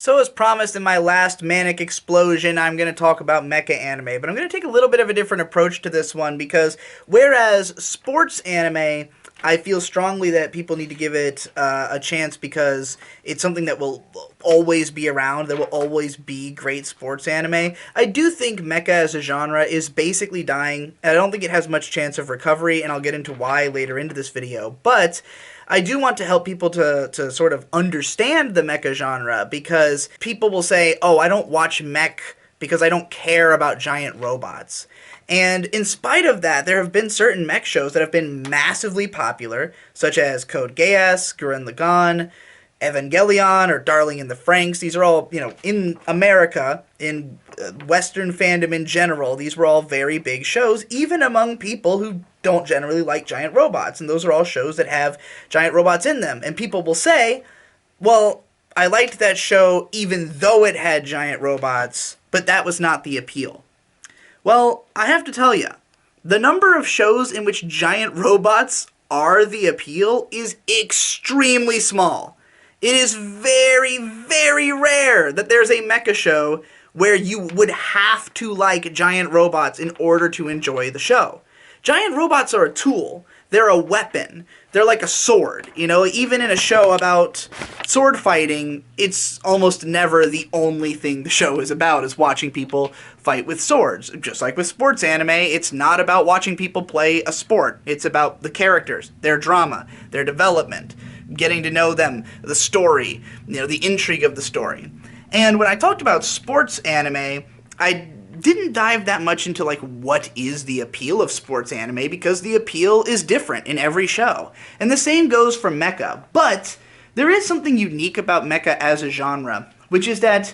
So as promised in my last manic explosion, I'm going to talk about mecha anime, but I'm going to take a little bit of a different approach to this one because whereas sports anime, I feel strongly that people need to give it a chance because it's something that will always be around, there will always be great sports anime. I do think mecha as a genre is basically dying, and I don't think it has much chance of recovery, and I'll get into why later into this video, but I do want to help people to sort of understand the mecha genre because people will say, oh, I don't watch mech because I don't care about giant robots. And in spite of that, there have been certain mech shows that have been massively popular, such as Code Geass, Gurren Lagann, Evangelion, or Darling in the Franxx. These are all, in America, in Western fandom in general, these were all very big shows, even among people who don't generally like giant robots. And those are all shows that have giant robots in them. And people will say, well, I liked that show even though it had giant robots, but that was not the appeal. Well, I have to tell you, the number of shows in which giant robots are the appeal is extremely small. It is very, very rare that there's a mecha show where you would have to like giant robots in order to enjoy the show. Giant robots are a tool. They're a weapon. They're like a sword. Even in a show about sword fighting, it's almost never the only thing the show is about, is watching people fight with swords. Just like with sports anime, it's not about watching people play a sport. It's about the characters, their drama, their development, getting to know them, the story, the intrigue of the story. And when I talked about sports anime, I didn't dive that much into what is the appeal of sports anime because the appeal is different in every show. And the same goes for mecha. But there is something unique about mecha as a genre, which is that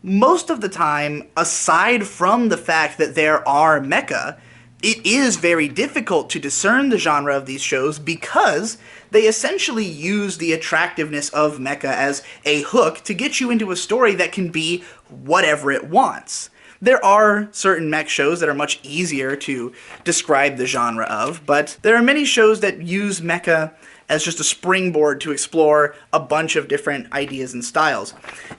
most of the time, aside from the fact that there are mecha, it is very difficult to discern the genre of these shows because they essentially use the attractiveness of mecha as a hook to get you into a story that can be whatever it wants. There are certain mech shows that are much easier to describe the genre of, but there are many shows that use mecha as just a springboard to explore a bunch of different ideas and styles.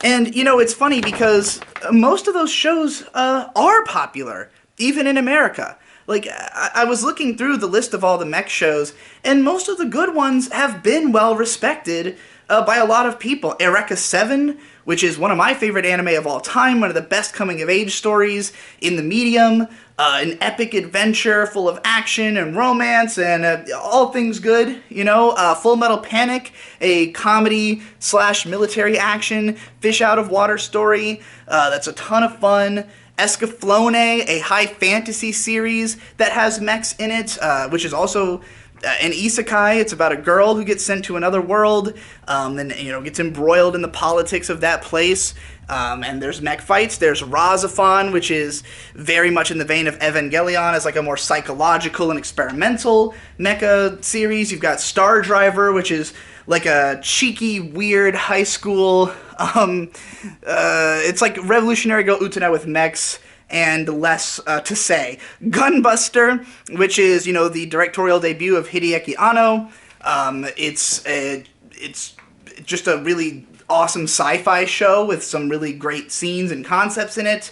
And, it's funny because most of those shows are popular, even in America. I was looking through the list of all the mech shows, and most of the good ones have been well respected by a lot of people. Eureka 7, which is one of my favorite anime of all time, one of the best coming-of-age stories in the medium, an epic adventure full of action and romance and all things good, Full Metal Panic, a comedy/military action, fish-out-of-water story that's a ton of fun. Escaflowne, a high fantasy series that has mechs in it, which is also an isekai. It's about a girl who gets sent to another world, and gets embroiled in the politics of that place. And there's mech fights. There's Razafon, which is very much in the vein of Evangelion, as a more psychological and experimental mecha series. You've got Star Driver, which is a cheeky, weird high school. It's like Revolutionary Girl Utena with mechs and less to say. Gunbuster, which is, the directorial debut of Hideaki Anno. It's just a really awesome sci-fi show with some really great scenes and concepts in it.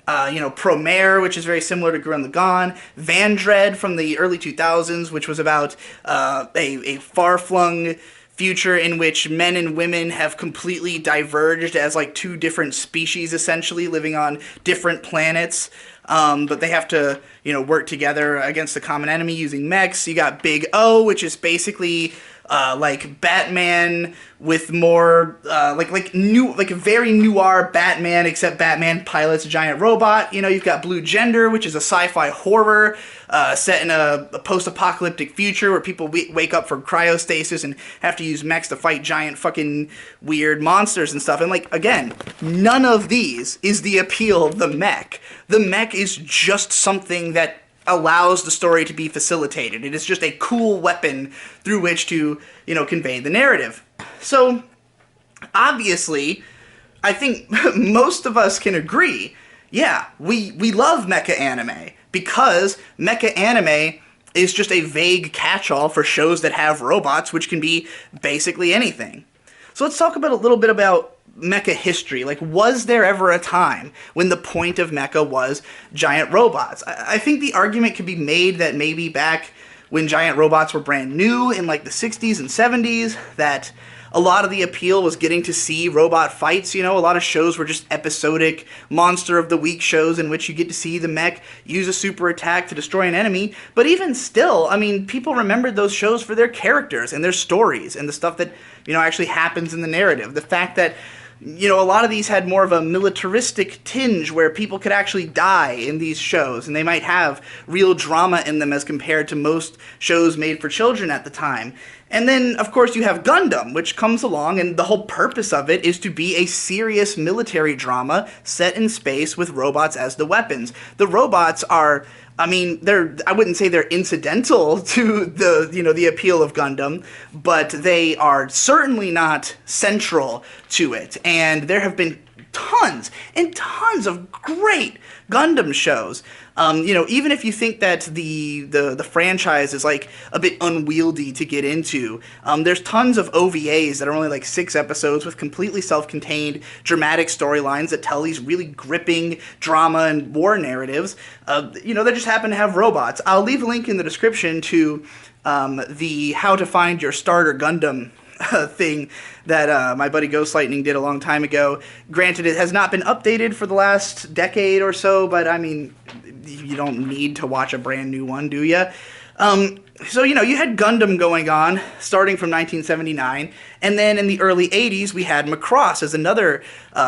Promare, which is very similar to Gurren Lagann. Vandred from the early 2000s, which was about a far-flung future in which men and women have completely diverged as two different species, essentially, living on different planets. But they have to, work together against a common enemy using mechs. You got Big O, which is basically Batman with more a very noir Batman, except Batman pilots a giant robot. You've got Blue Gender, which is a sci-fi horror set in a post-apocalyptic future where people wake up from cryostasis and have to use mechs to fight giant fucking weird monsters and stuff. And again, none of these is the appeal of the mech. The mech is just something that allows the story to be facilitated. It is just a cool weapon through which to, convey the narrative. So, obviously, I think most of us can agree, yeah, we love mecha anime, because mecha anime is just a vague catch-all for shows that have robots, which can be basically anything. So let's talk about a little bit about mecha history. Like, was there ever a time when the point of mecha was giant robots? I think the argument could be made that maybe back when giant robots were brand new in like the 60s and 70s, that a lot of the appeal was getting to see robot fights. You know, a lot of shows were just episodic monster of the week shows in which you get to see the mech use a super attack to destroy an enemy. But even still, I mean, people remembered those shows for their characters and their stories and the stuff that, you know, actually happens in the narrative. The fact that, you know, a lot of these had more of a militaristic tinge where people could actually die in these shows, and they might have real drama in them as compared to most shows made for children at the time. And then, of course, you have Gundam, which comes along, and the whole purpose of it is to be a serious military drama set in space with robots as the weapons. The robots are, I mean, I wouldn't say they're incidental to the, you know, the appeal of Gundam, but they are certainly not central to it. And there have been tons and tons of great Gundam shows. You know, even if you think that the franchise is like a bit unwieldy to get into, there's tons of OVAs that are only like 6 episodes with completely self-contained dramatic storylines that tell these really gripping drama and war narratives. You know, that just happen to have robots. I'll leave a link in the description to the How to Find Your Starter Gundam thing that my buddy Ghost Lightning did a long time ago. Granted, it has not been updated for the last decade or so, but I mean, you don't need to watch a brand new one, do you? So, you know, you had Gundam going on, starting from 1979, and then in the early 80s, we had Macross as another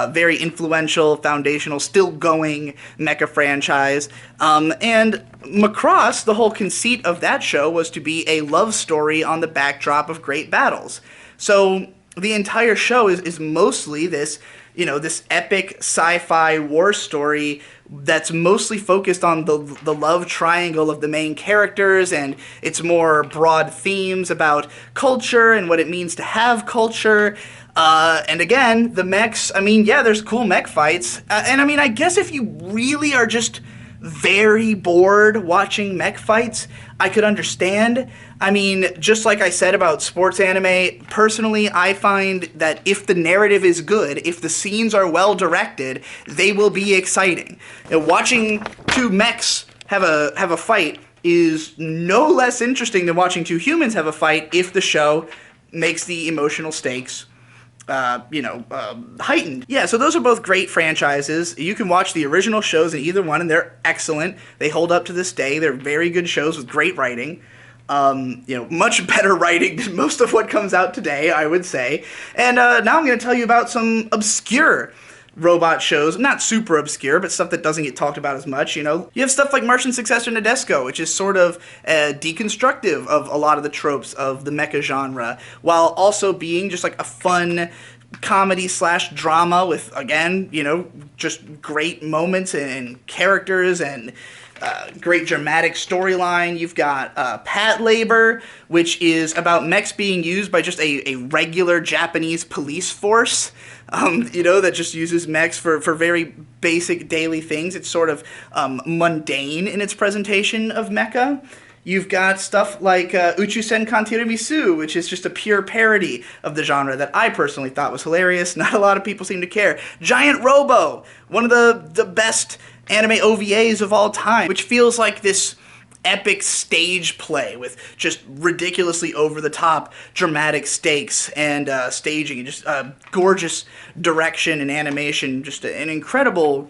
very influential, foundational, still-going mecha franchise. And Macross, the whole conceit of that show was to be a love story on the backdrop of great battles. So the entire show is mostly this, you know, this epic sci-fi war story that's mostly focused on the love triangle of the main characters, and its more broad themes about culture and what it means to have culture. And again, the mechs, I mean, yeah, there's cool mech fights. And I mean, I guess if you really are just very bored watching mech fights, I could understand. I mean, just like I said about sports anime, personally, I find that if the narrative is good, if the scenes are well directed, they will be exciting. You know, watching 2 mechs have a fight is no less interesting than watching 2 humans have a fight if the show makes the emotional stakes heightened. Yeah, so those are both great franchises. You can watch the original shows in either one, and they're excellent. They hold up to this day. They're very good shows with great writing. Much better writing than most of what comes out today, I would say. And now I'm going to tell you about some obscure robot shows. Not super obscure, but stuff that doesn't get talked about as much, you know. You have stuff like Martian Successor Nadesco, which is sort of deconstructive of a lot of the tropes of the mecha genre, while also being just like a fun comedy/drama with, again, you know, just great moments and characters and great dramatic storyline. You've got Pat Labor, which is about mechs being used by just a regular Japanese police force, that just uses mechs for very basic daily things. It's sort of mundane in its presentation of mecha. You've got stuff like Uchusen Kantiramisu, which is just a pure parody of the genre that I personally thought was hilarious. Not a lot of people seem to care. Giant Robo, one of the best anime OVAs of all time, which feels like this epic stage play with just ridiculously over-the-top dramatic stakes and staging, and just gorgeous direction and animation, just an incredible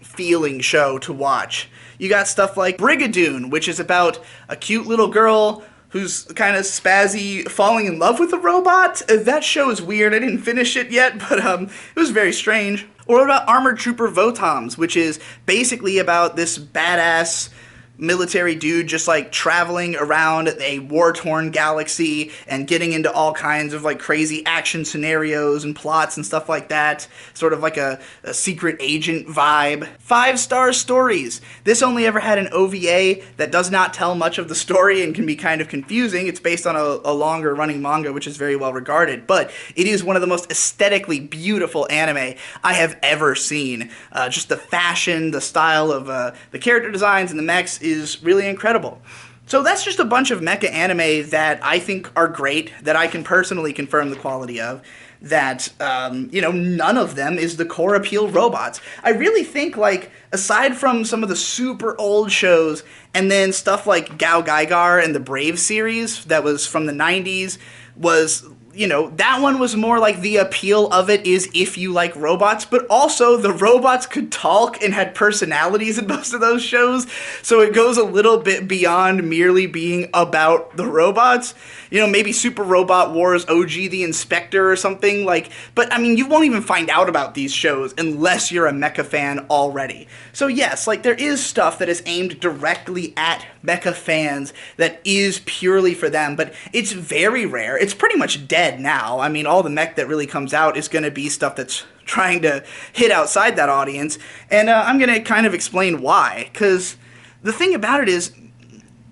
feeling show to watch. You got stuff like Brigadoon, which is about a cute little girl who's kind of spazzy falling in love with a robot. That show is weird. I didn't finish it yet, but it was very strange. Or what about Armored Trooper Votoms, which is basically about this badass military dude just like traveling around a war-torn galaxy and getting into all kinds of like crazy action scenarios and plots and stuff like that. Sort of like a secret agent vibe. 5-star stories. This only ever had an OVA that does not tell much of the story and can be kind of confusing. It's based on a longer running manga, which is very well regarded, but it is one of the most aesthetically beautiful anime I have ever seen. Just the fashion, the style of the character designs and the mechs is really incredible. So that's just a bunch of mecha anime that I think are great, that I can personally confirm the quality of. that, none of them is the core appeal robots. I really think, like, aside from some of the super old shows, and then stuff like Gao Gaigar and the Brave series that was from the 90s, was, that one was more like the appeal of it is if you like robots, but also the robots could talk and had personalities in most of those shows, so it goes a little bit beyond merely being about the robots. Maybe Super Robot Wars OG the Inspector or something, like, but I mean, you won't even find out about these shows unless you're a Mecha fan already. So yes, like, there is stuff that is aimed directly at Mecha fans that is purely for them, but it's very rare. It's pretty much dead now. I mean, all the mech that really comes out is going to be stuff that's trying to hit outside that audience, and I'm going to kind of explain why, because the thing about it is,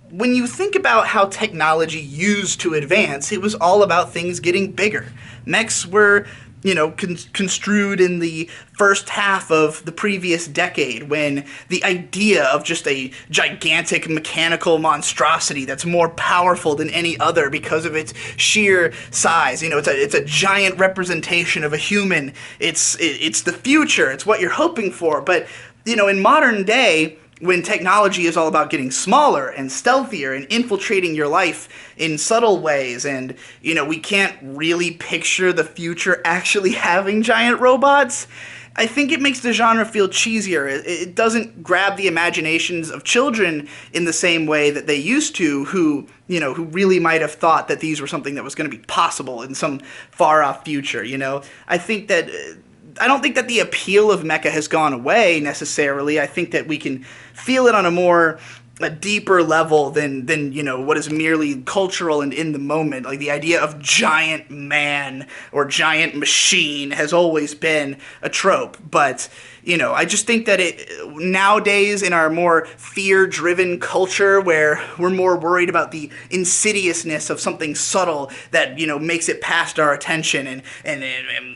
when you think about how technology used to advance, it was all about things getting bigger. Mechs were, construed in the first half of the previous decade, when the idea of just a gigantic mechanical monstrosity that's more powerful than any other because of its sheer size. It's a giant representation of a human. It's the future. It's what you're hoping for. But, in modern day, when technology is all about getting smaller and stealthier and infiltrating your life in subtle ways, and, we can't really picture the future actually having giant robots, I think it makes the genre feel cheesier. It doesn't grab the imaginations of children in the same way that they used to, who really might have thought that these were something that was going to be possible in some far-off future, I don't think that the appeal of Mecha has gone away necessarily. I think that we can feel it on a deeper level than what is merely cultural and in the moment. Like, the idea of giant man or giant machine has always been a trope, but I just think that nowadays, in our more fear-driven culture, where we're more worried about the insidiousness of something subtle that makes it past our attention and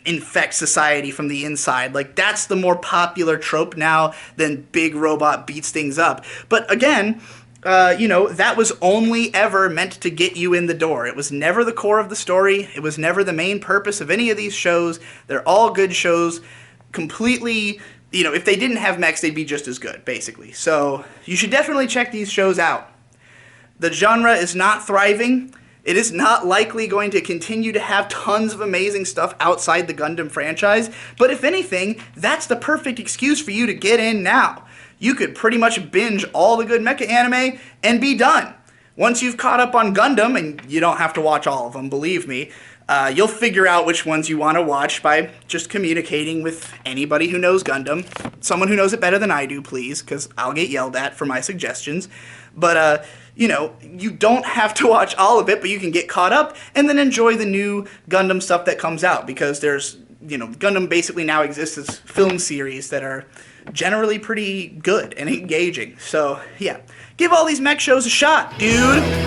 infects society from the inside, like, that's the more popular trope now than big robot beats things up. But again, that was only ever meant to get you in the door. It was never the core of the story. It was never the main purpose of any of these shows. They're all good shows, completely. If they didn't have mechs, they'd be just as good, basically. So you should definitely check these shows out. The genre is not thriving. It is not likely going to continue to have tons of amazing stuff outside the Gundam franchise, but if anything, that's the perfect excuse for you to get in now. You could pretty much binge all the good mecha anime and be done. Once you've caught up on Gundam, and you don't have to watch all of them, believe me, you'll figure out which ones you want to watch by just communicating with anybody who knows Gundam. Someone who knows it better than I do, please, because I'll get yelled at for my suggestions. But, you don't have to watch all of it, but you can get caught up and then enjoy the new Gundam stuff that comes out, because there's, Gundam basically now exists as film series that are generally pretty good and engaging. So, yeah, give all these mech shows a shot, dude!